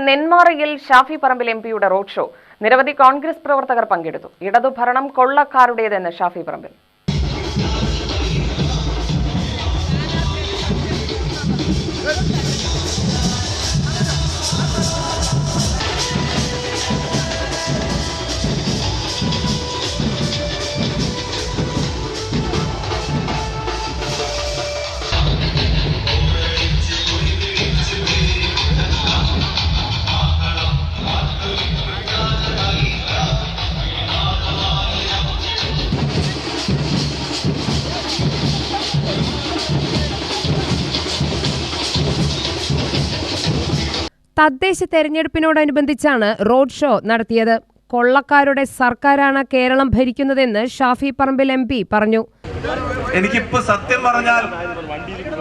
നെന്മാറയിൽ Shafi Parambil എംപിയുടെ road show. നിരവധി കോൺഗ്രസ് പ്രവർത്തകർ പങ്കെടുത്തു. ഇടതുഭരണം കൊള്ളക്കാരുടേതെന്ന് ഷാഫി പറമ്പിൽ. തദ്ദേശ തെരഞ്ഞെടുപ്പിനോടനുബന്ധിച്ചാണ് റോഡ് ഷോ നടത്തിയത്. കൊള്ളക്കാരുടെ സർക്കാരാണ് കേരളം ഭരിക്കുന്നതെന്ന് ഷാഫി പറമ്പിൽ എംപി പറഞ്ഞു. എനിക്കിപ്പോ സത്യം പറഞ്ഞാൽ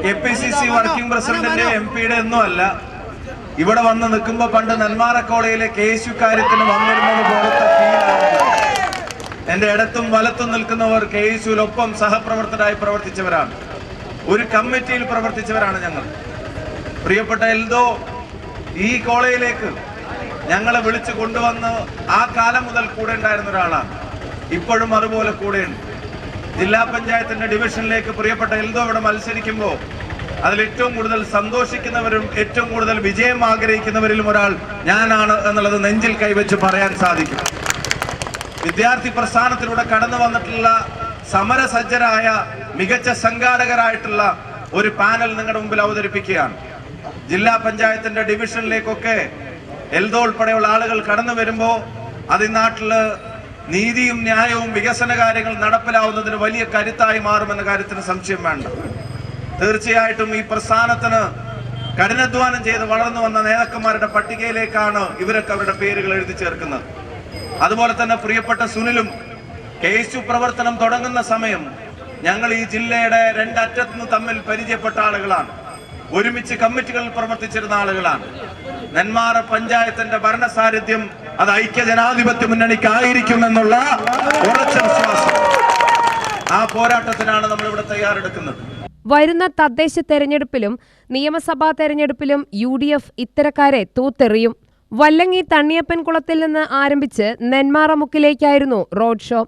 KPCC വർക്കിംഗ് പ്രസിഡന്റിന്റെ എംപിയുടെ ഒന്നും അല്ല, ഇവിടെ വന്ന് നിൽക്കുമ്പോ പണ്ട് നെന്മാറ കോളേജിലെ KSU-കാര്യത്തിന് വന്നിരുന്നത് പോലത്തെ ഫീലാണ്. എന്റെ ഇടത്തും വലത്തും നിൽക്കുന്നവർ KSU-ലൊപ്പം സഹപ്രവർത്തകരായി പ്രവർത്തിച്ചവരാണ്, ഒരു കമ്മിറ്റിയിൽ പ്രവർത്തിച്ചവരാണ് ഞങ്ങൾ. പ്രിയപ്പെട്ട എൽദോ ഈ കോളേജിലേക്ക് ഞങ്ങളെ വിളിച്ചു കൊണ്ടുവന്ന് ആ കാലം മുതൽ കൂടെ ഉണ്ടായിരുന്ന ഒരാളാണ്, ഇപ്പോഴും അതുപോലെ കൂടെയുണ്ട്. ജില്ലാ പഞ്ചായത്തിന്റെ ഡിവിഷനിലേക്ക് പ്രിയപ്പെട്ട എൽദോ ഇവിടെ മത്സരിക്കുമ്പോൾ അതിൽ ഏറ്റവും കൂടുതൽ സന്തോഷിക്കുന്നവരും ഏറ്റവും കൂടുതൽ വിജയം ആഗ്രഹിക്കുന്നവരിലും ഒരാൾ ഞാനാണ് എന്നുള്ളത് നെഞ്ചിൽ കൈവച്ച് പറയാൻ സാധിക്കും. വിദ്യാർത്ഥി പ്രസ്ഥാനത്തിലൂടെ കടന്നു വന്നിട്ടുള്ള സമരസജ്ജരായ മികച്ച സംഘാടകരായിട്ടുള്ള ഒരു പാനൽ നിങ്ങളുടെ മുമ്പിൽ അവതരിപ്പിക്കുകയാണ്. ജില്ലാ പഞ്ചായത്തിന്റെ ഡിവിഷനിലേക്കൊക്കെ എൽദോ ഉൾപ്പെടെയുള്ള ആളുകൾ കടന്നു വരുമ്പോൾ അത് ഈ നാട്ടില് നീതിയും ന്യായവും വികസന കാര്യങ്ങൾ നടപ്പിലാവുന്നതിന് വലിയ കരുത്തായി മാറുമെന്ന കാര്യത്തിന് സംശയം വേണ്ട. തീർച്ചയായിട്ടും ഈ പ്രസ്ഥാനത്തിന് കഠിനാധ്വാനം ചെയ്ത് വളർന്നു വന്ന നേതാക്കന്മാരുടെ പട്ടികയിലേക്കാണ് ഇവരൊക്കെ അവരുടെ പേരുകൾ എഴുതി ചേർക്കുന്നത്. അതുപോലെ തന്നെ പ്രിയപ്പെട്ട സുനിലും KSU പ്രവർത്തനം തുടങ്ങുന്ന സമയം ഞങ്ങൾ ഈ ജില്ലയുടെ രണ്ടറ്റത്തുനിന്ന് തമ്മിൽ പരിചയപ്പെട്ട ആളുകളാണ്, ഒരുമിച്ച് കമ്മിറ്റികളിൽ പ്രവർത്തിച്ചിരുന്ന ആളുകളാണ്. നെന്മാറ പഞ്ചായത്തിന്റെ ഭരണസാരഥ്യം അത് ഐക്യജനാധിപത്യ മുന്നണിക്കായിരിക്കുമെന്നുള്ള ഉറച്ച വിശ്വാസം, ആ പോരാട്ടത്തിനാണ് നമ്മൾ ഇവിടെ തയ്യാറെടുക്കുന്നത്. വരുന്ന തദ്ദേശ തെരഞ്ഞെടുപ്പിലും നിയമസഭാ തെരഞ്ഞെടുപ്പിലും UDF ഇത്തരക്കാരെ തൂത്തെറിയും. വല്ലങ്ങി തണ്ണിയപ്പൻ കുളത്തിൽ നിന്ന് ആരംഭിച്ച് നെന്മാറ മുക്കിലേക്കായിരുന്നു road show.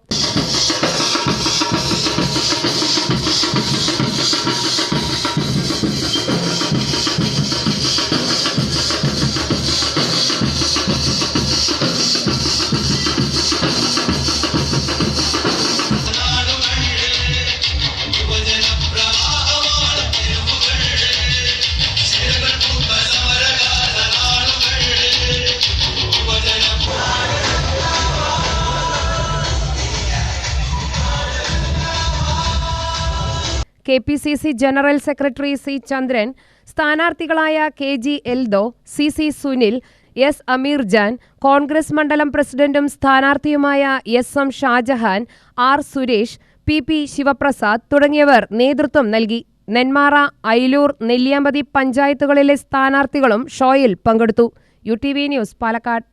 KPCC general secretary C. Chandran, സ്ഥാനാർത്ഥികളായ KG Eldho, CC Sunil, S. Ameer Jan, Congress മണ്ഡലം പ്രസിഡന്റും സ്ഥാനാർത്ഥിയുമായ SM Shah Jahan, R. Suresh, PP Sivaprasad തുടങ്ങിയവർ നേതൃത്വം നൽകി. നെന്മാറ, അയിലൂർ, നെല്ലിയാമ്പതി പഞ്ചായത്തുകളിലെ സ്ഥാനാർത്ഥികളും ഷോയിൽ പങ്കെടുത്തു. UTV news, Palakkad.